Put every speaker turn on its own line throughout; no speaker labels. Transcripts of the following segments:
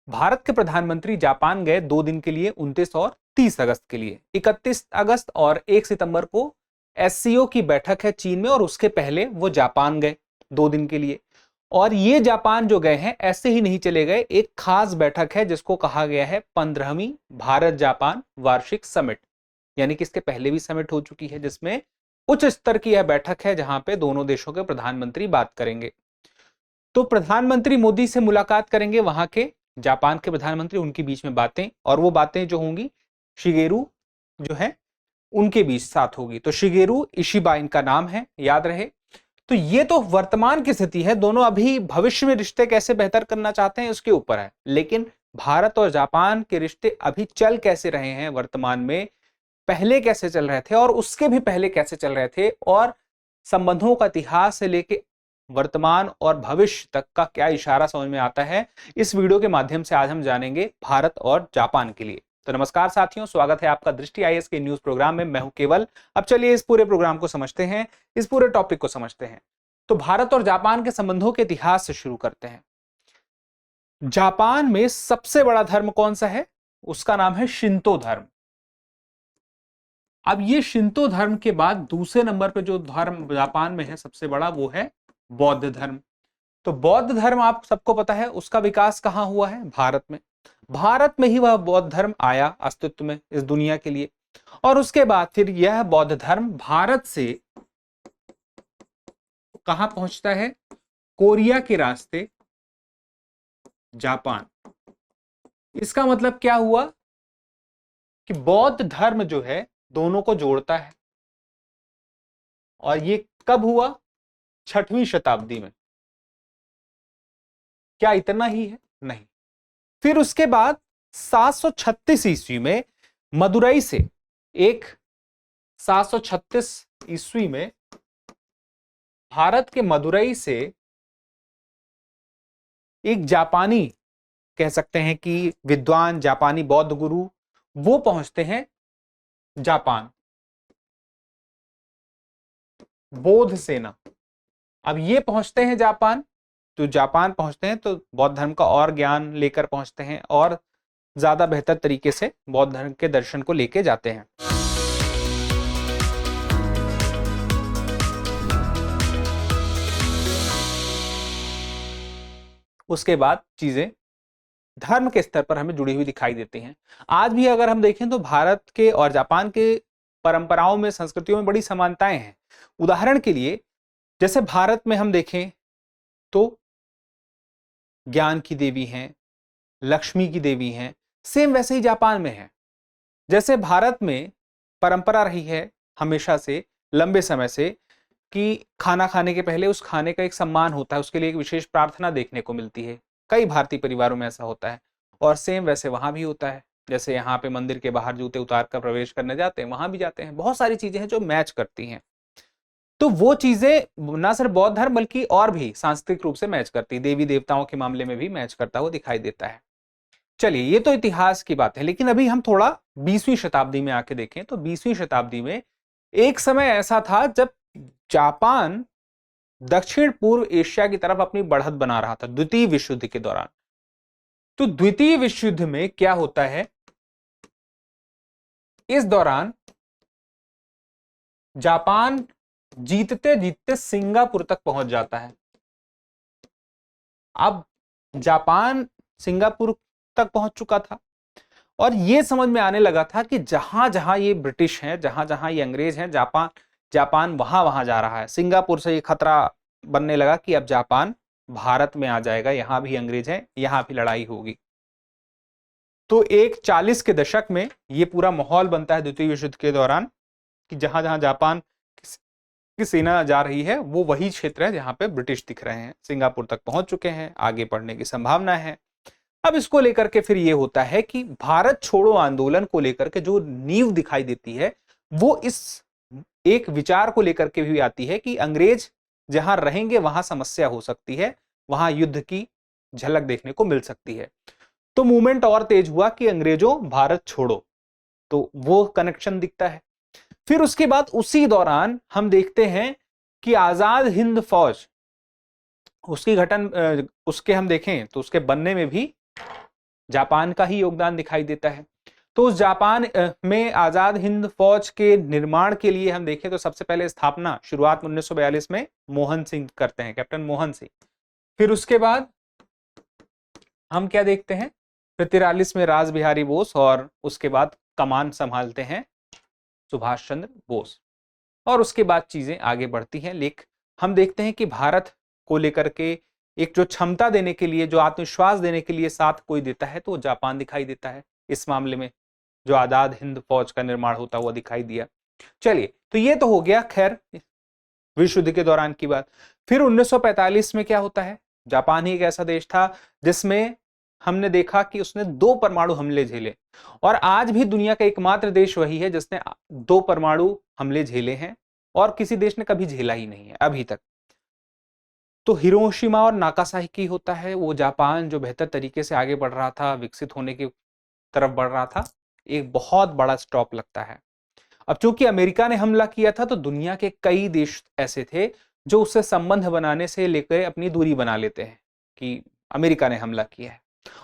भारत के प्रधानमंत्री जापान गए 2 दिन के लिए, 29 और 30 अगस्त के लिए। 31 अगस्त और 1 सितंबर को एससीओ की बैठक है चीन में, और उसके पहले वो जापान गए 2 दिन के लिए। और ये जापान जो गए हैं ऐसे ही नहीं चले गए, एक खास बैठक है जिसको कहा गया है 15वीं भारत जापान वार्षिक समिट। यानी कि इसके पहले भी समिट हो चुकी है जिसमें उच्च स्तर की यह बैठक है जहां पे दोनों देशों के प्रधानमंत्री बात करेंगे। तो प्रधानमंत्री मोदी से मुलाकात करेंगे वहां के जापान के प्रधानमंत्री, उनके बीच में बातें, और वो बातें जो होंगी शिगेरू जो है उनके बीच साथ होगी। तो शिगेरू इशिबा इनका नाम है, याद रहे। तो ये तो वर्तमान की स्थिति है, दोनों अभी भविष्य में रिश्ते कैसे बेहतर करना चाहते हैं उसके ऊपर है। लेकिन भारत और जापान के रिश्ते अभी चल कैसे रहे हैं वर्तमान में, पहले कैसे चल रहे थे और उसके भी पहले कैसे चल रहे थे, और संबंधों का इतिहास से लेके वर्तमान और भविष्य तक का क्या इशारा समझ में आता है, इस वीडियो के माध्यम से आज हम जानेंगे भारत और जापान के लिए। तो नमस्कार साथियों, स्वागत है आपका दृष्टि आईएएस के न्यूज प्रोग्राम में। मैं हूं केवल। अब चलिए इस पूरे प्रोग्राम को समझते हैं, इस पूरे टॉपिक को समझते हैं। तो भारत और जापान के संबंधों के इतिहास से शुरू करते हैं। जापान में सबसे बड़ा धर्म कौन सा है? उसका नाम है शिंतो धर्म। अब ये शिंतो धर्म के बाद दूसरे नंबर पे जो धर्म जापान में है सबसे बड़ा, वो है बौद्ध धर्म। तो बौद्ध धर्म आप सबको पता है उसका विकास कहां हुआ है? भारत में। भारत में ही वह बौद्ध धर्म आया अस्तित्व में इस दुनिया के लिए, और उसके बाद फिर यह बौद्ध धर्म भारत से कहां पहुंचता है? कोरिया के रास्ते जापान। इसका मतलब क्या हुआ कि बौद्ध धर्म जो है दोनों को जोड़ता है, और ये कब हुआ? 6वीं शताब्दी में। क्या इतना ही है? नहीं। फिर उसके बाद 736 ईस्वी में मदुरई से एक 736 ईस्वी में भारत के मदुरई से एक जापानी, कह सकते हैं कि विद्वान जापानी बौद्ध गुरु, वो पहुंचते हैं जापान। बौद्ध सेना। अब ये पहुंचते हैं जापान, तो जापान पहुंचते हैं तो बौद्ध धर्म का और ज्ञान लेकर पहुंचते हैं, और ज्यादा बेहतर तरीके से बौद्ध धर्म के दर्शन को लेके जाते हैं। उसके बाद चीजें धर्म के स्तर पर हमें जुड़ी हुई दिखाई देती हैं। आज भी अगर हम देखें तो भारत के और जापान के परंपराओं में, संस्कृतियों में बड़ी समानताएं हैं। उदाहरण के लिए जैसे भारत में हम देखें तो ज्ञान की देवी हैं, लक्ष्मी की देवी हैं, सेम वैसे ही जापान में है। जैसे भारत में परंपरा रही है हमेशा से, लंबे समय से, कि खाना खाने के पहले उस खाने का एक सम्मान होता है, उसके लिए एक विशेष प्रार्थना देखने को मिलती है। कई भारतीय परिवारों में ऐसा होता है, और सेम वैसे वहां भी होता है। जैसे यहाँ पे मंदिर के बाहर जूते उतार कर प्रवेश करने जाते हैं, वहां भी जाते हैं। बहुत सारी चीजें हैं जो मैच करती हैं। तो वो चीजें ना सिर्फ बौद्ध धर्म बल्कि और भी सांस्कृतिक रूप से मैच करती है, देवी देवताओं के मामले में भी मैच करता हुआ दिखाई देता है। चलिए, ये तो इतिहास की बात है, लेकिन अभी हम थोड़ा 20वीं शताब्दी में आके देखें तो 20वीं शताब्दी में एक समय ऐसा था जब जापान दक्षिण पूर्व एशिया की तरफ अपनी बढ़त बना रहा था, द्वितीय विश्व युद्ध के दौरान। तो द्वितीय विश्व युद्ध में क्या होता है, इस दौरान जापान जीतते जीतते सिंगापुर तक पहुंच जाता है। अब जापान सिंगापुर तक पहुंच चुका था, और यह समझ में आने लगा था कि जहां जहां ये ब्रिटिश हैं, जहां जहां ये अंग्रेज हैं, जापान वहां वहां जा रहा है। सिंगापुर से ये खतरा बनने लगा कि अब जापान भारत में आ जाएगा, यहां भी अंग्रेज हैं, यहां भी लड़ाई होगी। तो एक 40 के दशक में ये पूरा माहौल बनता है द्वितीय विश्व युद्ध के दौरान, कि जहां जहां जापान की सेना जा रही है वो वही क्षेत्र है जहां पे ब्रिटिश दिख रहे हैं। सिंगापुर तक पहुंच चुके हैं, आगे बढ़ने की संभावना है। अब इसको लेकर के फिर ये होता है कि भारत छोड़ो आंदोलन को लेकर के जो नींव दिखाई देती है, वो इस एक विचार को लेकर के भी आती है कि अंग्रेज जहां रहेंगे वहां समस्या हो सकती है, वहां युद्ध की झलक देखने को मिल सकती है। तो मूवमेंट और तेज हुआ कि अंग्रेजों भारत छोड़ो, तो वो कनेक्शन दिखता है। फिर उसके बाद उसी दौरान हम देखते हैं कि आजाद हिंद फौज, उसकी उसके हम देखें तो उसके बनने में भी जापान का ही योगदान दिखाई देता है। तो उस जापान में आजाद हिंद फौज के निर्माण के लिए हम देखें तो सबसे पहले स्थापना शुरुआत 1942 में मोहन सिंह करते हैं, कैप्टन मोहन सिंह। फिर उसके बाद हम क्या देखते हैं, फिर 43 में रास बिहारी बोस, और उसके बाद कमान संभालते हैं सुभाष चंद्र बोस, और उसके बाद चीजें आगे बढ़ती हैं। लेकिन हम देखते हैं कि भारत को लेकर के एक जो क्षमता देने के लिए, जो आत्मविश्वास देने के लिए साथ कोई देता है तो वो जापान दिखाई देता है। इस मामले में जो आजाद हिंद फौज का निर्माण होता हुआ दिखाई दिया। चलिए, तो ये तो हो गया खैर विश्व युद्ध के दौरान की बात। फिर 1945 में क्या होता है, जापान ही एक ऐसा देश था जिसमें हमने देखा कि उसने 2 परमाणु हमले झेले, और आज भी दुनिया का एकमात्र देश वही है जिसने 2 परमाणु हमले झेले हैं, और किसी देश ने कभी झेला ही नहीं है अभी तक। तो हिरोशिमा और नागासाकी होता है, वो जापान जो बेहतर तरीके से आगे बढ़ रहा था, विकसित होने की तरफ बढ़ रहा था, एक बहुत बड़ा स्टॉप लगता है। अब चूंकि अमेरिका ने हमला किया था तो दुनिया के कई देश ऐसे थे जो उससे संबंध बनाने से लेकर अपनी दूरी बना लेते हैं कि अमेरिका ने हमला किया है।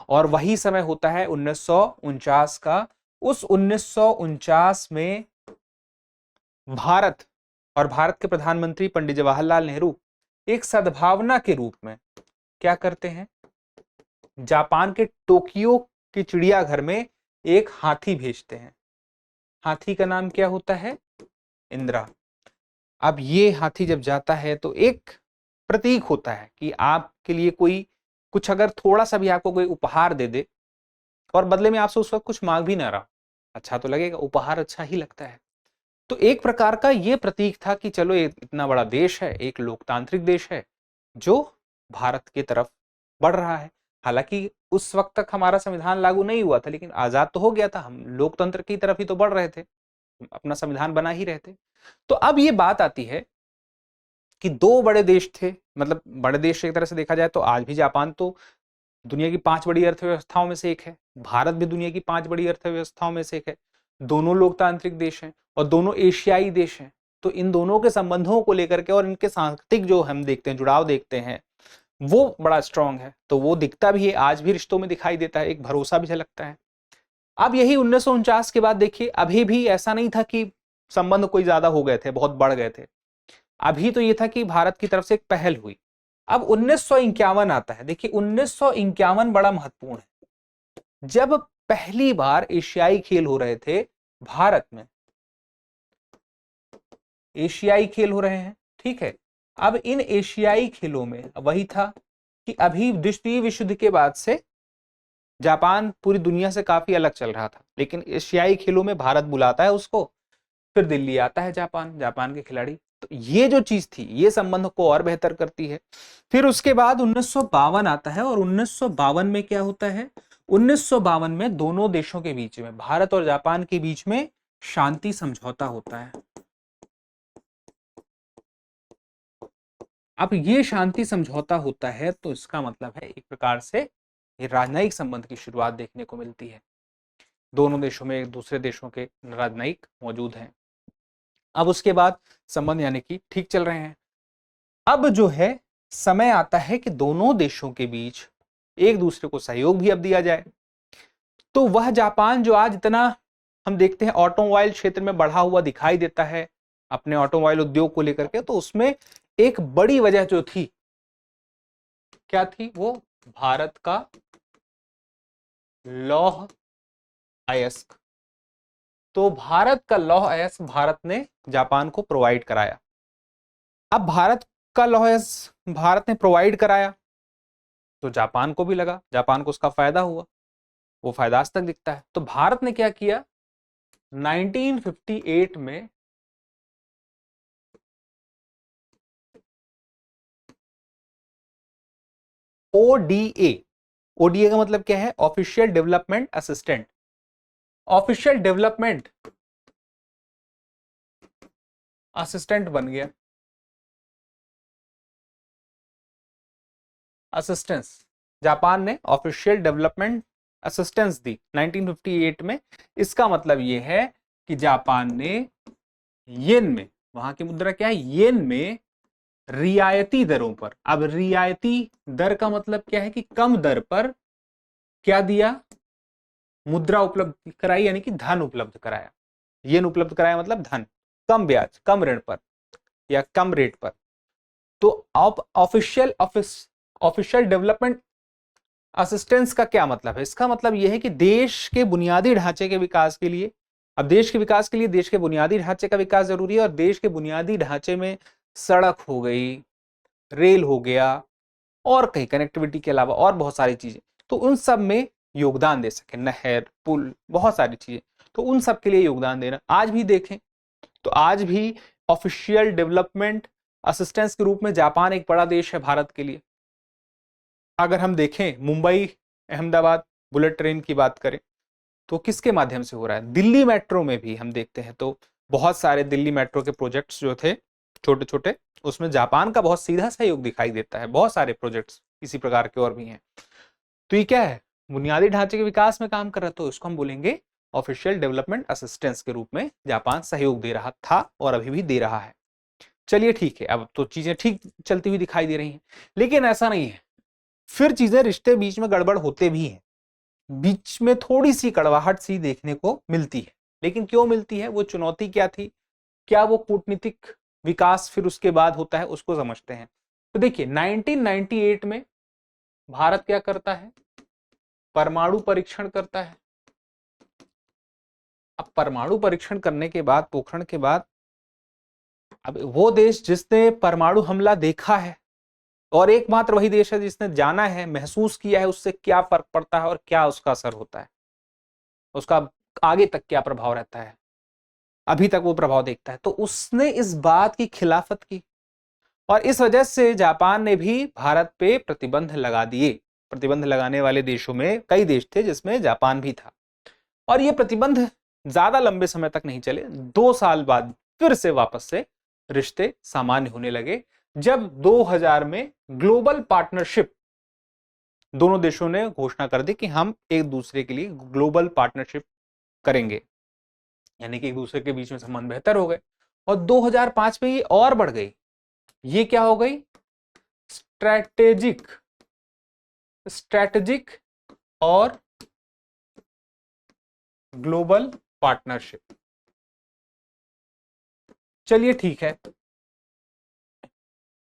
और वही समय होता है 1949 का। उस 1949 में भारत और भारत के प्रधानमंत्री पंडित जवाहरलाल नेहरू एक सद्भावना के रूप में क्या करते हैं, जापान के टोक्यो के चिड़ियाघर में एक हाथी भेजते हैं। हाथी का नाम क्या होता है, इंदिरा। अब ये हाथी जब जाता है तो एक प्रतीक होता है कि आपके लिए कोई कुछ अगर थोड़ा सा भी आपको कोई उपहार दे दे और बदले में आपसे उस वक्त कुछ मांग भी ना रहा, अच्छा तो लगेगा, उपहार अच्छा ही लगता है। तो एक प्रकार का ये प्रतीक था कि चलो इतना बड़ा देश है, एक लोकतांत्रिक देश है जो भारत की तरफ बढ़ रहा है। हालांकि उस वक्त तक हमारा संविधान लागू नहीं हुआ था, लेकिन आजाद तो हो गया था, हम लोकतंत्र की तरफ ही तो बढ़ रहे थे, अपना संविधान बना ही रहे थे। तो अब ये बात आती है कि 2 बड़े देश थे, मतलब बड़े देश एक तरह से देखा जाए तो आज भी जापान तो दुनिया की 5 बड़ी अर्थव्यवस्थाओं में से एक है, भारत भी दुनिया की 5 बड़ी अर्थव्यवस्थाओं में से एक है। दोनों लोकतांत्रिक देश हैं और दोनों एशियाई देश हैं। तो इन दोनों के संबंधों को लेकर के और इनके सांस्कृतिक जो हम देखते हैं, जुड़ाव देखते हैं, वो बड़ा स्ट्रांग है। तो वो दिखता भी है, आज भी रिश्तों में दिखाई देता है, एक भरोसा भी झलकता है। अब यही 1949 के बाद देखिए, अभी भी ऐसा नहीं था कि संबंध कोई ज्यादा हो गए थे, बहुत बढ़ गए थे। अभी तो ये था कि भारत की तरफ से एक पहल हुई। अब 1951 आता है। देखिए 1951 बड़ा महत्वपूर्ण है, जब पहली बार एशियाई खेल हो रहे थे भारत में, एशियाई खेल हो रहे हैं, ठीक है। अब इन एशियाई खेलों में वही था कि अभी द्वितीय विश्व युद्ध के बाद से जापान पूरी दुनिया से काफी अलग चल रहा था, लेकिन एशियाई खेलों में भारत बुलाता है उसको, फिर दिल्ली आता है जापान के खिलाड़ी। तो ये जो चीज थी ये संबंध को और बेहतर करती है। फिर उसके बाद 1952 आता है, और 1952 में क्या होता है, 1952 में दोनों देशों के बीच में, भारत और जापान के बीच में शांति समझौता होता है। अब ये शांति समझौता होता है तो इसका मतलब है एक प्रकार से ये राजनयिक संबंध की शुरुआत देखने को मिलती है। दोनों देशों में एक दूसरे देशों के राजनयिक मौजूद हैं। अब उसके बाद संबंध यानी कि ठीक चल रहे हैं। अब जो है समय आता है कि दोनों देशों के बीच एक दूसरे को सहयोग भी अब दिया जाए। तो वह जापान जो आज इतना हम देखते हैं ऑटोमोबाइल क्षेत्र में बढ़ा हुआ दिखाई देता है अपने ऑटोमोबाइल उद्योग को लेकर के, तो उसमें एक बड़ी वजह जो थी क्या थी, वो भारत का लौह अयस्क। तो भारत का लौह अयस्क भारत ने जापान को प्रोवाइड कराया। अब भारत का लौह अयस्क भारत ने प्रोवाइड कराया तो जापान को भी लगा, जापान को उसका फायदा हुआ, वो फायदा आज तक दिखता है। तो भारत ने क्या किया, 1958 में ओडीए, ओडीए का मतलब क्या है, official development assistant, official development assistant बन गया, असिस्टेंस, जापान ने ऑफिशियल डेवलपमेंट असिस्टेंस दी 1958 में। इसका मतलब यह है कि जापान ने येन में, वहां की मुद्रा क्या है, येन में रियायती दरों पर, अब रियायती दर का मतलब क्या है कि कम दर पर क्या दिया? मुद्रा उपलब्ध कराई, यानी कि धन उपलब्ध कराया। येन उपलब्ध कराया मतलब धन, कम ब्याज, कम ऋण पर या कम रेट पर। तो अब ऑफिशियल डेवलपमेंट असिस्टेंस का क्या मतलब है? इसका मतलब यह है कि देश के बुनियादी ढांचे के विकास के लिए, अब देश के विकास के लिए देश के बुनियादी ढांचे का विकास जरूरी है, और देश के बुनियादी ढांचे में सड़क हो गई, रेल हो गया, और कहीं कनेक्टिविटी के अलावा और बहुत सारी चीजें, तो उन सब में योगदान दे सके, नहर, पुल, बहुत सारी चीजें, तो उन सब के लिए योगदान देना। आज भी देखें तो आज भी ऑफिशियल डेवलपमेंट असिस्टेंस के रूप में जापान एक बड़ा देश है भारत के लिए। अगर हम देखें मुंबई अहमदाबाद बुलेट ट्रेन की बात करें तो किसके माध्यम से हो रहा है? दिल्ली मेट्रो में भी हम देखते हैं तो बहुत सारे दिल्ली मेट्रो के प्रोजेक्ट्स जो थे छोटे छोटे, उसमें जापान का बहुत सीधा सहयोग दिखाई देता है। बहुत सारे प्रोजेक्ट्स इसी प्रकार के और भी हैं। तो ये क्या है? बुनियादी ढांचे के विकास में काम कर रहा है, तो इसको हम बोलेंगे ऑफिशियल डेवलपमेंट असिस्टेंस के रूप में जापान सहयोग दे रहा था और अभी भी दे रहा है। चलिए ठीक है, अब तो चीजें ठीक चलती हुई दिखाई दे रही हैं, लेकिन ऐसा नहीं है, फिर चीजें रिश्ते बीच में गड़बड़ होते भी हैं, बीच में थोड़ी सी कड़वाहट सी देखने को मिलती है। लेकिन क्यों मिलती है? वो चुनौती क्या थी? क्या वो कूटनीतिक विकास फिर उसके बाद होता है? उसको समझते हैं। तो देखिए 1998 में भारत क्या करता है? परमाणु परीक्षण करता है। अब परमाणु परीक्षण करने के बाद, पोखरण के बाद, अब वो देश जिसने परमाणु हमला देखा है और एकमात्र वही देश है जिसने जाना है, महसूस किया है उससे क्या फर्क पड़ता है और क्या उसका असर होता है, उसका आगे तक क्या प्रभाव रहता है, अभी तक वो प्रभाव देखता है, तो उसने इस बात की खिलाफत की और इस वजह से जापान ने भी भारत पे प्रतिबंध लगा दिए। प्रतिबंध लगाने वाले देशों में कई देश थे जिसमें जापान भी था, और ये प्रतिबंध ज्यादा लंबे समय तक नहीं चले। 2 साल बाद फिर से वापस से रिश्ते सामान्य होने लगे, जब 2000 में ग्लोबल पार्टनरशिप दोनों देशों ने घोषणा कर दी कि हम एक दूसरे के लिए ग्लोबल पार्टनरशिप करेंगे, यानी कि एक दूसरे के बीच में संबंध बेहतर हो गए। और 2005 में ये और बढ़ गई। ये क्या हो गई? स्ट्रैटेजिक और ग्लोबल पार्टनरशिप। चलिए ठीक है,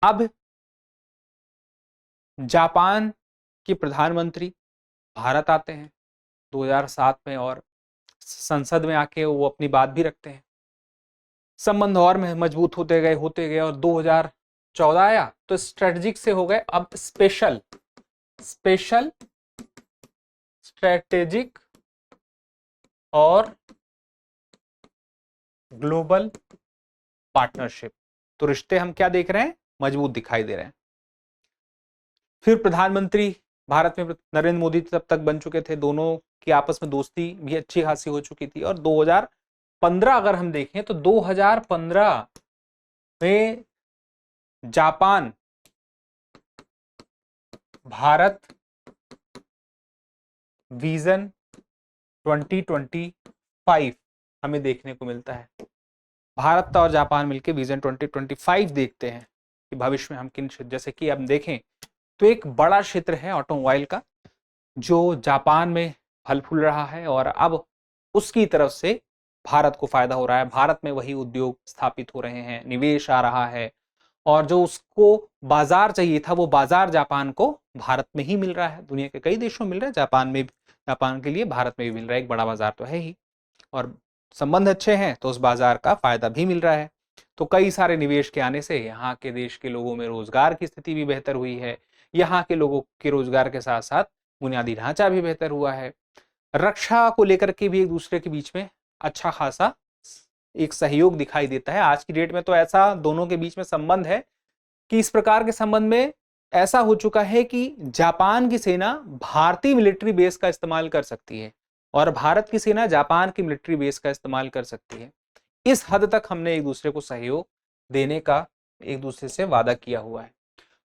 अब जापान के प्रधानमंत्री भारत आते हैं 2007 में और संसद में आके वो अपनी बात भी रखते हैं। संबंध और में मजबूत होते गए और 2014 आया तो स्ट्रेटेजिक से हो गए अब स्पेशल स्ट्रेटेजिक और ग्लोबल पार्टनरशिप। तो रिश्ते हम क्या देख रहे हैं? मजबूत दिखाई दे रहे हैं। फिर प्रधानमंत्री भारत में नरेंद्र मोदी तब तक बन चुके थे, दोनों की आपस में दोस्ती भी अच्छी खासी हो चुकी थी। और 2015 अगर हम देखें तो 2015 में जापान भारत विजन 2025 हमें देखने को मिलता है। भारत और जापान मिलकर विजन 2025 देखते हैं कि भविष्य में हम किन, जैसे कि हम देखें तो एक बड़ा क्षेत्र है ऑटोमोबाइल का जो जापान में फल फूल रहा है, और अब उसकी तरफ से भारत को फायदा हो रहा है। भारत में वही उद्योग स्थापित हो रहे हैं, निवेश आ रहा है, और जो उसको बाजार चाहिए था वो बाजार जापान को भारत में ही मिल रहा है। दुनिया के कई देशों में मिल रहा है, जापान में, जापान के लिए भारत में भी मिल रहा है। एक बड़ा बाजार तो है ही, और संबंध अच्छे हैं तो उस बाजार का फायदा भी मिल रहा है। तो कई सारे निवेश के आने से यहाँ के देश के लोगों में रोजगार की स्थिति भी बेहतर हुई है। यहाँ के लोगों के रोजगार के साथ साथ बुनियादी ढांचा भी बेहतर हुआ है। रक्षा को लेकर के भी एक दूसरे के बीच में अच्छा खासा एक सहयोग दिखाई देता है। आज की डेट में तो ऐसा दोनों के बीच में संबंध है कि इस प्रकार के संबंध में ऐसा हो चुका है कि जापान की सेना भारतीय मिलिट्री बेस का इस्तेमाल कर सकती है और भारत की सेना जापान की मिलिट्री बेस का इस्तेमाल कर सकती है। इस हद तक हमने एक दूसरे को सहयोग देने का एक दूसरे से वादा किया हुआ है।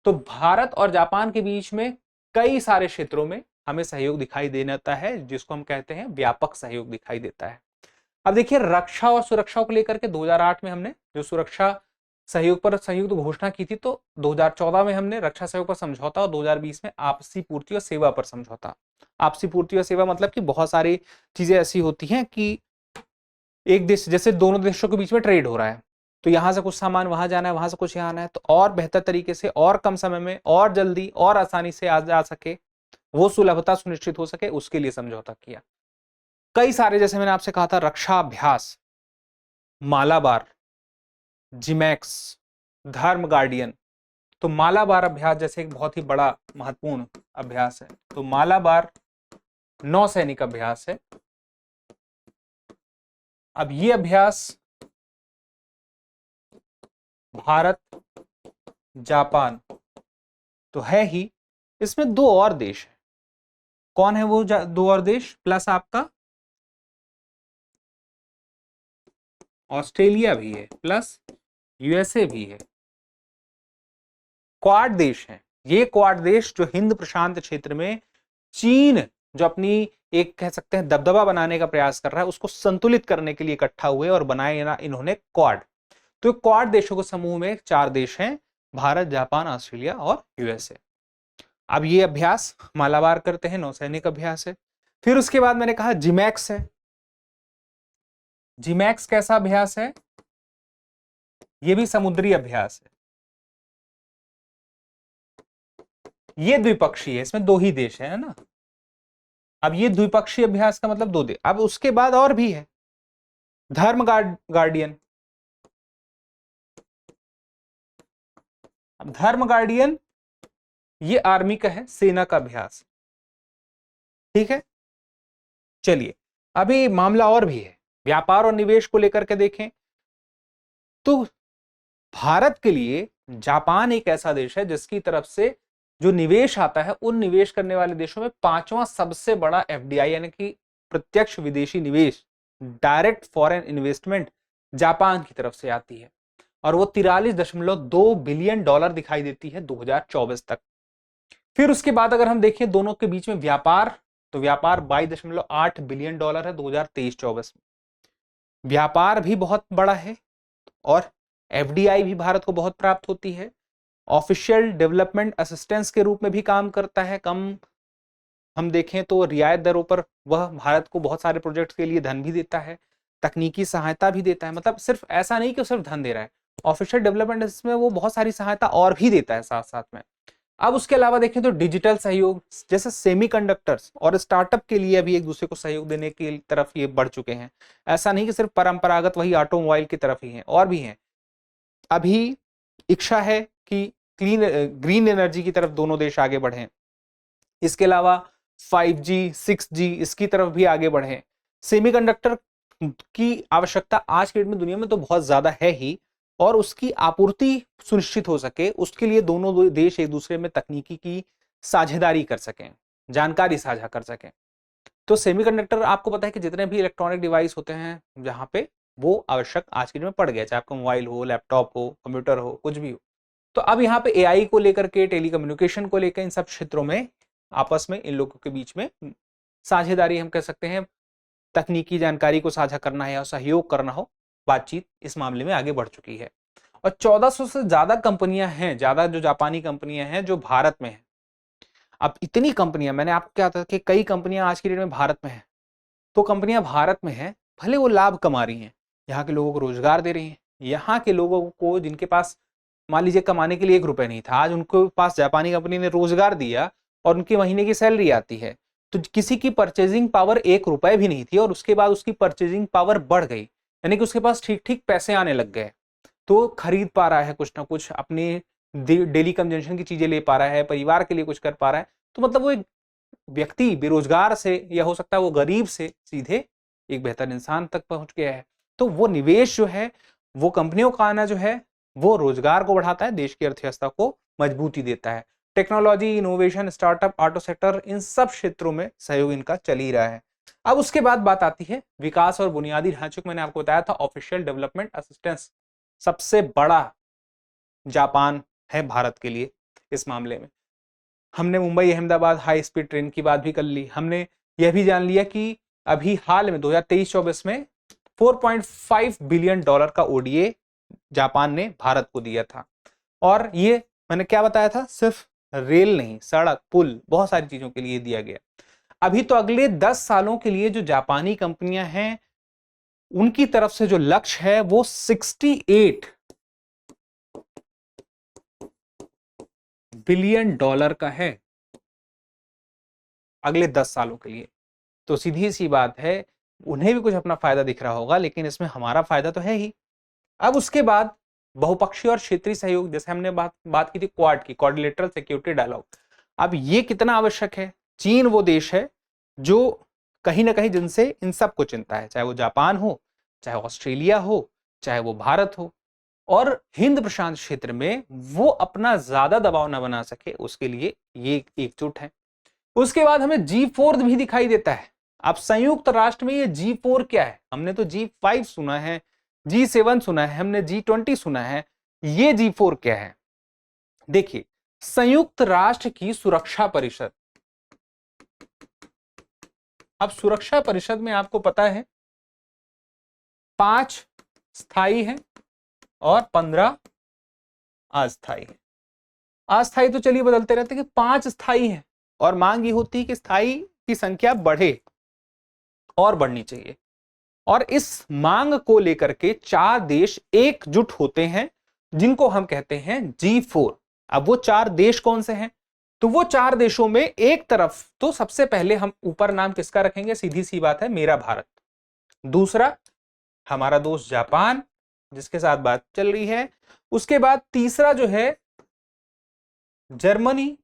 तो भारत और जापान के बीच में कई सारे क्षेत्रों में हमें सहयोग दिखाई देता है, जिसको हम कहते हैं व्यापक सहयोग दिखाई देता है। अब देखिए रक्षा और सुरक्षा को लेकर के 2008 में हमने जो सुरक्षा सहयोग पर संयुक्त घोषणा की थी, तो 2014 में हमने रक्षा सहयोग पर समझौता और 2020 में आपसी पूर्ति और सेवा पर समझौता। आपसी पूर्ति और सेवा मतलब कि बहुत सारी चीजें ऐसी होती हैं कि एक देश, जैसे दोनों देशों के बीच में ट्रेड हो रहा है, तो यहां से कुछ सामान वहां जाना है, वहां से कुछ यहाँ आना है, तो और बेहतर तरीके से और कम समय में और जल्दी और आसानी से आ जा सके, वो सुलभता सुनिश्चित हो सके, उसके लिए समझौता किया। कई सारे, जैसे मैंने आपसे कहा था, रक्षा अभ्यास, मालाबार, जिमैक्स, धर्म गार्डियन। तो मालाबार अभ्यास जैसे एक बहुत ही बड़ा महत्वपूर्ण अभ्यास है, तो मालाबार नौसैनिक अभ्यास है। अब ये अभ्यास भारत जापान तो है ही, इसमें दो और देश है। कौन है वो दो और देश? प्लस आपका ऑस्ट्रेलिया भी है, प्लस यूएसए भी है। क्वाड देश हैं ये। क्वाड देश जो हिंद प्रशांत क्षेत्र में चीन जो अपनी एक कह सकते हैं दबदबा बनाने का प्रयास कर रहा है, उसको संतुलित करने के लिए इकट्ठा हुए और बनाए ना इन्होंने क्वाड। तो क्वाड देशों के समूह में 4 देश हैं, भारत, जापान, ऑस्ट्रेलिया और यूएसए। अब ये अभ्यास मालाबार करते हैं, नौसैनिक अभ्यास है। फिर उसके बाद मैंने कहा जिमैक्स है। जिमैक्स कैसा अभ्यास है? ये भी समुद्री अभ्यास है। ये द्विपक्षीय है, इसमें 2 ही देश है ना। अब ये द्विपक्षीय अभ्यास का मतलब 2 देश। अब उसके बाद और भी है धर्म गार्डियन। अब धर्म गार्डियन ये आर्मी का है, सेना का अभ्यास। ठीक है, चलिए अभी मामला और भी है, व्यापार और निवेश को लेकर के देखें तो भारत के लिए जापान एक ऐसा देश है जिसकी तरफ से जो निवेश आता है, उन निवेश करने वाले देशों में 5वां सबसे बड़ा एफडीआई यानी कि प्रत्यक्ष विदेशी निवेश, डायरेक्ट फॉरेन इन्वेस्टमेंट, जापान की तरफ से आती है और वो 43.2 बिलियन डॉलर दिखाई देती है 2024 तक। फिर उसके बाद अगर हम देखें दोनों के बीच में व्यापार, तो व्यापार 22.8 बिलियन डॉलर है 2023-24 में। व्यापार भी बहुत बड़ा है और एफडीआई भी भारत को बहुत प्राप्त होती है। ऑफिशियल डेवलपमेंट असिस्टेंस के रूप में भी काम करता है। कम हम देखें तो रियायत दरों पर वह भारत को बहुत सारे प्रोजेक्ट के लिए धन भी देता है, तकनीकी सहायता भी देता है। मतलब सिर्फ ऐसा नहीं कि सिर्फ धन दे रहा है, ऑफिशियल डेवलपमेंट में वो बहुत सारी सहायता और भी देता है साथ साथ में। अब उसके अलावा देखें तो डिजिटल सहयोग, जैसे सेमीकंडक्टर्स और स्टार्टअप के लिए अभी एक दूसरे को सहयोग देने की तरफ ये बढ़ चुके हैं। ऐसा नहीं कि सिर्फ परंपरागत वही ऑटोमोबाइल की तरफ ही है, और भी हैं। अभी इच्छा है कि ग्रीन एनर्जी की तरफ दोनों देश आगे बढ़ें। इसके अलावा 5G 6G इसकी तरफ भी आगे बढ़ें। सेमीकंडक्टर की आवश्यकता आज के डेट में दुनिया में तो बहुत ज्यादा है ही, और उसकी आपूर्ति सुनिश्चित हो सके उसके लिए दोनों देश एक दूसरे में तकनीकी की साझेदारी कर सकें, जानकारी साझा कर सकें। तो सेमीकंडक्टर आपको पता है कि जितने भी इलेक्ट्रॉनिक डिवाइस होते हैं जहां पे वो आवश्यक आज के दिन में पड़ गया, चाहे आपका मोबाइल हो, लैपटॉप हो, कंप्यूटर हो, कुछ भी हो। तो अब यहाँ पे एआई को लेकर के, टेलीकम्युनिकेशन को लेकर, इन सब क्षेत्रों में आपस में इन लोगों के बीच में साझेदारी हम कह सकते हैं, तकनीकी जानकारी को साझा करना है या सहयोग करना हो, बातचीत इस मामले में आगे बढ़ चुकी है। और 1400 से ज्यादा कंपनियां हैं, ज्यादा जो जापानी कंपनियां हैं जो भारत में हैं। अब इतनी कंपनियां, मैंने आपको क्या था कि कई कंपनियां आज की डेट में भारत में हैं, तो कंपनियां भारत में हैं, भले वो लाभ कमा रही हैं, यहाँ के लोगों को रोजगार दे रही हैं। यहाँ के लोगों को जिनके पास मान लीजिए कमाने के लिए 1 रुपए नहीं था, आज उनके पास जापानी कंपनी ने रोजगार दिया और उनकी महीने की सैलरी आती है। तो किसी की परचेजिंग पावर 1 रुपए भी नहीं थी और उसके बाद उसकी परचेजिंग पावर बढ़ गई, यानी कि उसके पास ठीक ठीक पैसे आने लग गए, तो खरीद पा रहा है कुछ ना कुछ, अपने डेली कंजम्पशन की चीजें ले पा रहा है, परिवार के लिए कुछ कर पा रहा है। तो मतलब वो एक व्यक्ति बेरोजगार से, या हो सकता है वो गरीब से सीधे एक बेहतर इंसान तक पहुंच गया है। तो वो निवेश जो है, वो कंपनियों का आना जो है, वो रोजगार को बढ़ाता है, देश की अर्थव्यवस्था को मजबूती देता है। Technology, innovation, startup, auto sector, इन सब क्षेत्रों में सहयोग इनका चल ही रहा है। अब उसके बाद बात आती है विकास और बुनियादी ढांचे को। मैंने आपको बताया था ऑफिशियल डेवलपमेंट असिस्टेंस सबसे बड़ा जापान है भारत के लिए इस मामले में। हमने Mumbai Ahmedabad high speed train की बात भी कर ली। हमने यह भी जान लिया कि अभी हाल में 2023-24 में 4.5 बिलियन डॉलर का ओडीए जापान ने भारत को दिया था। और ये मैंने क्या बताया था, सिर्फ रेल नहीं, सड़क, पुल, बहुत सारी चीजों के लिए दिया गया। अभी तो अगले 10 सालों के लिए जो जापानी कंपनियां हैं उनकी तरफ से जो लक्ष्य है वो 68 बिलियन डॉलर का है अगले 10 सालों के लिए। तो सीधी सी बात है, उन्हें भी कुछ अपना फायदा दिख रहा होगा, लेकिन इसमें हमारा फायदा तो है ही। अब उसके बाद बहुपक्षीय और क्षेत्रीय सहयोग, जैसे हमने बात की थी क्वाड की, क्वाड्रिलेटरल सिक्योरिटी डायलॉग। अब ये कितना आवश्यक है? चीन वो देश है जो कहीं ना कहीं जिनसे इन सब को चिंता है, चाहे वो जापान हो, चाहे ऑस्ट्रेलिया हो, चाहे वो भारत हो, और हिंद प्रशांत क्षेत्र में वो अपना ज्यादा दबाव ना बना सके उसके लिए ये एकजुट है। उसके बाद हमें G4 भी दिखाई देता है। अब संयुक्त राष्ट्र में ये G4 क्या है? हमने तो G5 सुना है, G7 सुना है, हमने G20 सुना है, ये G4 क्या है? देखिए, संयुक्त राष्ट्र की सुरक्षा परिषद। अब सुरक्षा परिषद में आपको पता है 5 स्थायी है और 15 अस्थायी है। अस्थायी तो चलिए बदलते रहते हैं कि 5 स्थायी है, और मांग ये होती है कि स्थायी की संख्या बढ़े और बढ़नी चाहिए। और इस मांग को लेकर के 4 देश एकजुट होते हैं जिनको हम कहते हैं G4। अब वो 4 देश कौन से हैं? तो वो 4 देशों में एक तरफ तो सबसे पहले हम ऊपर नाम किसका रखेंगे? सीधी सी बात है, मेरा भारत। दूसरा हमारा दोस्त जापान, जिसके साथ बात चल रही है। उसके बाद तीसरा जो है जर्मनी,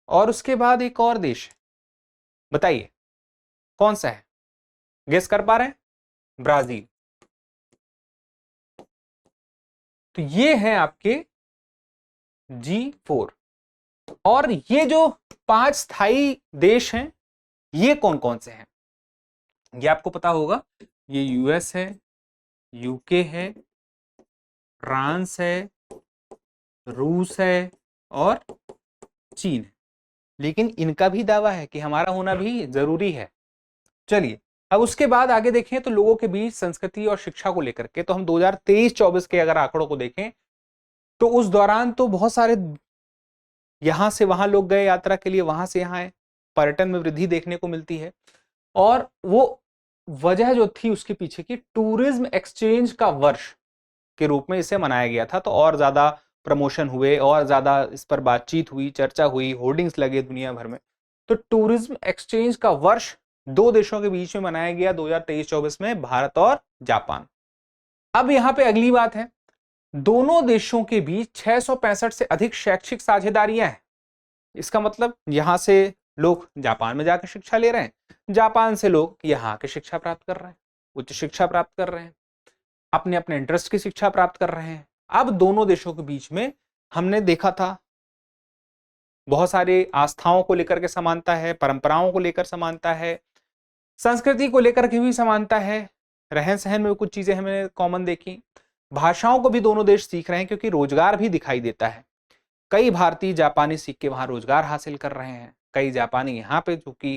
और उसके बाद एक और देश है, बताइए कौन सा है? गेस कर पा रहे हैं? ब्राजील। तो ये है आपके G4। और ये जो 5 स्थायी देश हैं ये कौन कौन से हैं? ये आपको पता होगा, ये यूएस है, यूके है, फ्रांस है, रूस है और चीन है। लेकिन इनका भी दावा है कि हमारा होना भी जरूरी है। चलिए, अब उसके बाद आगे देखें तो लोगों के बीच संस्कृति और शिक्षा को लेकर के, तो हम 2023-24 के अगर आंकड़ों को देखें तो उस दौरान तो बहुत सारे यहां से वहां लोग गए यात्रा के लिए, वहां से यहां आए, पर्यटन में वृद्धि देखने को मिलती है। और वो वजह जो थी उसके पीछे की, टूरिज्म एक्सचेंज का वर्ष के रूप में इसे मनाया गया था। तो और ज्यादा प्रमोशन हुए और ज्यादा इस पर बातचीत हुई, चर्चा हुई, होर्डिंग्स लगे दुनिया भर में। तो टूरिज्म एक्सचेंज का वर्ष 2 देशों के बीच में मनाया गया 2023-24 में, भारत और जापान। अब यहां पे अगली बात है, दोनों देशों के बीच 665 से अधिक शैक्षिक साझेदारियां हैं। इसका मतलब यहां से लोग जापान में जाकर शिक्षा ले रहे हैं, जापान से लोग यहां के शिक्षा प्राप्त कर रहे हैं, उच्च शिक्षा प्राप्त कर रहे हैं, अपने अपने इंटरेस्ट की शिक्षा प्राप्त कर रहे हैं। अब दोनों देशों के बीच में हमने देखा था बहुत सारे आस्थाओं को लेकर के समानता है, परंपराओं को लेकर समानता है, संस्कृति को लेकर के भी समानता है, रहन सहन में कुछ चीजें हमें कॉमन देखी। भाषाओं को भी दोनों देश सीख रहे हैं क्योंकि रोजगार भी दिखाई देता है। कई भारतीय जापानी सीख के वहां रोजगार हासिल कर रहे हैं, कई जापानी यहाँ पे चूंकि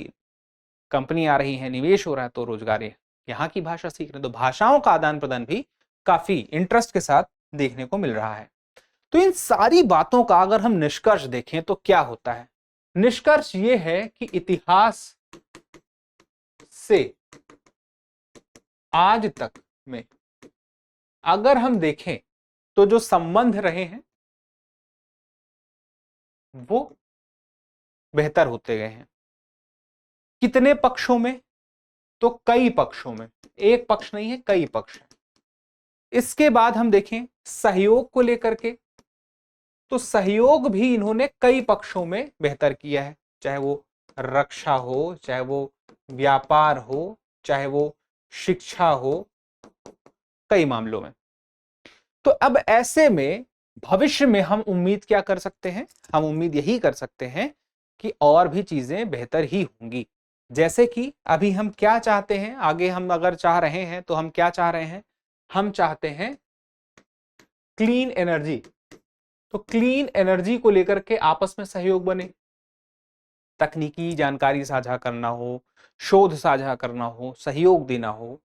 कंपनी आ रही है, निवेश हो रहा है, तो रोजगार यहाँ की भाषा सीख रहे हैं। तो भाषाओं का आदान प्रदान भी काफी इंटरेस्ट के साथ देखने को मिल रहा है। तो इन सारी बातों का अगर हम निष्कर्ष देखें तो क्या होता है? निष्कर्ष ये है कि इतिहास से आज तक में अगर हम देखें तो जो संबंध रहे हैं वो बेहतर होते गए हैं। कितने पक्षों में? तो कई पक्षों में, एक पक्ष नहीं है, कई पक्ष हैं। इसके बाद हम देखें सहयोग को लेकर के, तो सहयोग भी इन्होंने कई पक्षों में बेहतर किया है, चाहे वो रक्षा हो, चाहे वो व्यापार हो, चाहे वो शिक्षा हो, कई मामलों में। तो अब ऐसे में भविष्य में हम उम्मीद क्या कर सकते हैं? हम उम्मीद यही कर सकते हैं कि और भी चीजें बेहतर ही होंगी। जैसे कि अभी हम क्या चाहते हैं, आगे हम अगर चाह रहे हैं तो हम क्या चाह रहे हैं? हम चाहते हैं क्लीन एनर्जी। तो क्लीन एनर्जी को लेकर के आपस में सहयोग बने, तकनीकी जानकारी साझा करना हो, शोध साझा करना हो, सहयोग देना हो।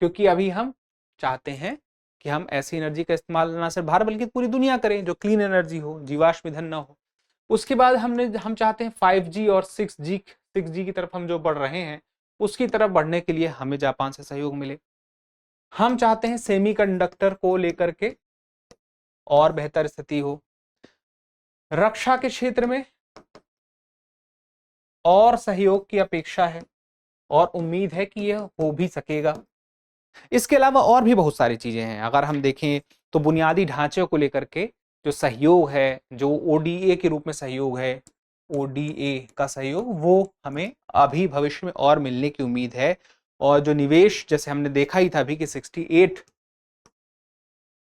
क्योंकि अभी हम चाहते हैं कि हम ऐसी एनर्जी का इस्तेमाल ना सिर्फ भारत बल्कि पूरी दुनिया करें जो क्लीन एनर्जी हो, जीवाश्म ईंधन ना हो। उसके बाद हम चाहते हैं 5G और 6G 6G की तरफ हम जो बढ़ रहे हैं उसकी तरफ बढ़ने के लिए हमें जापान से सहयोग मिले। हम चाहते हैं सेमीकंडक्टर को लेकर के और बेहतर स्थिति हो, रक्षा के क्षेत्र में और सहयोग की अपेक्षा है और उम्मीद है कि यह हो भी सकेगा। इसके अलावा और भी बहुत सारी चीजें हैं। अगर हम देखें तो बुनियादी ढांचे को लेकर के जो सहयोग है, जो ओडीए के रूप में सहयोग है, ओडीए का सहयोग, वो हमें अभी भविष्य में और मिलने की उम्मीद है। और जो निवेश जैसे हमने देखा ही था अभी कि 68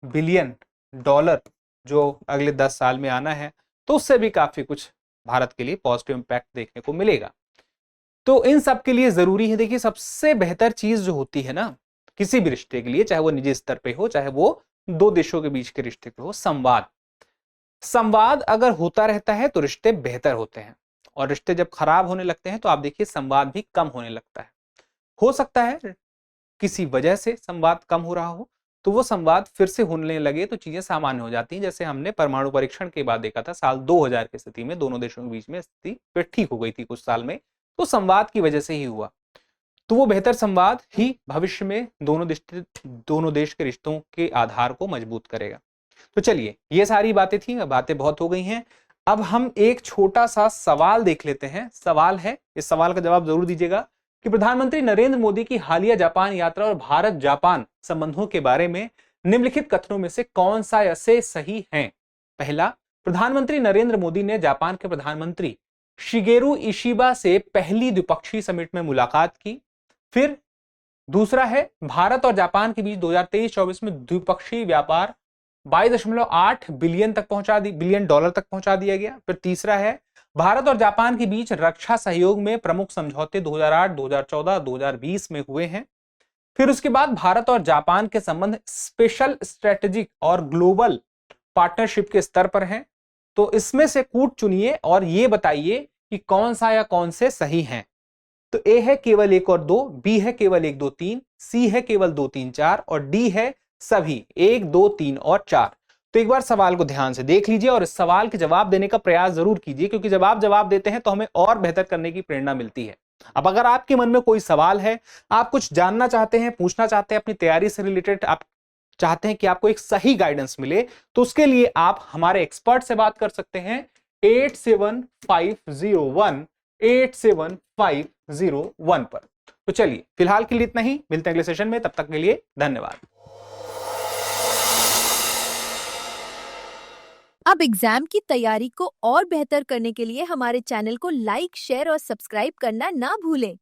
बिलियन डॉलर जो अगले 10 साल में आना है, तो उससे भी काफी कुछ भारत के लिए पॉजिटिव इंपैक्ट देखने को मिलेगा। तो इन सब के लिए जरूरी है, देखिए सबसे बेहतर चीज जो होती है ना किसी भी रिश्ते के लिए, चाहे वो निजी स्तर पे हो चाहे वो दो देशों के बीच के रिश्ते पे हो, संवाद। संवाद अगर होता रहता है तो रिश्ते बेहतर होते हैं, और रिश्ते जब खराब होने लगते हैं तो आप देखिए संवाद भी कम होने लगता है। हो सकता है किसी वजह से संवाद कम हो रहा हो, तो वो संवाद फिर से होने लगे तो चीजें सामान्य हो जाती हैं। जैसे हमने परमाणु परीक्षण के बाद देखा था साल 2000 की स्थिति में दोनों देशों के बीच में स्थिति फिर ठीक हो गई थी कुछ साल में, तो संवाद की वजह से ही हुआ। तो वो बेहतर संवाद ही भविष्य में दोनों देश के रिश्तों के आधार को मजबूत करेगा। तो चलिए, ये सारी बातें थी, बातें बहुत हो गई हैं। अब हम एक छोटा सा सवाल देख लेते हैं। सवाल है, इस सवाल का जवाब जरूर दीजिएगा कि प्रधानमंत्री नरेंद्र मोदी की हालिया जापान यात्रा और भारत जापान संबंधों के बारे में निम्नलिखित कथनों में से कौन सा ऐसे सही है? पहला, प्रधानमंत्री नरेंद्र मोदी ने जापान के प्रधानमंत्री शिगेरू इशिबा से पहली द्विपक्षीय समिट में मुलाकात की। फिर दूसरा है, भारत और जापान के बीच 2023-24 में द्विपक्षीय व्यापार 22.8 बिलियन डॉलर तक पहुंचा दिया गया। फिर तीसरा है, भारत और जापान के बीच रक्षा सहयोग में प्रमुख समझौते 2008, 2014, 2020 में हुए हैं। फिर उसके बाद भारत और जापान के संबंध स्पेशल स्ट्रेटेजिक और ग्लोबल पार्टनरशिप के स्तर पर हैं। तो इसमें से कूट चुनिए और ये बताइए कि कौन सा या कौन से सही हैं। तो ए है केवल 1 और 2, बी है केवल 1, 2, 3, सी है केवल 2, 3, 4 और डी है सभी 1, 2, 3 और 4। तो एक बार सवाल को ध्यान से देख लीजिए और इस सवाल के जवाब देने का प्रयास जरूर कीजिए, क्योंकि जब आप जवाब देते हैं तो हमें और बेहतर करने की प्रेरणा मिलती है। अब अगर आपके मन में कोई सवाल है, आप कुछ जानना चाहते हैं, पूछना चाहते हैं अपनी तैयारी से रिलेटेड, आप चाहते हैं कि आपको एक सही गाइडेंस मिले, तो उसके लिए आप हमारे एक्सपर्ट से बात कर सकते हैं 8750187501 पर। तो चलिए, फिलहाल के लिए इतना ही, मिलते हैं अगले सेशन में, तब तक के लिए धन्यवाद।
अब एग्जाम की तैयारी को और बेहतर करने के लिए हमारे चैनल को लाइक, शेयर और सब्सक्राइब करना ना भूलें।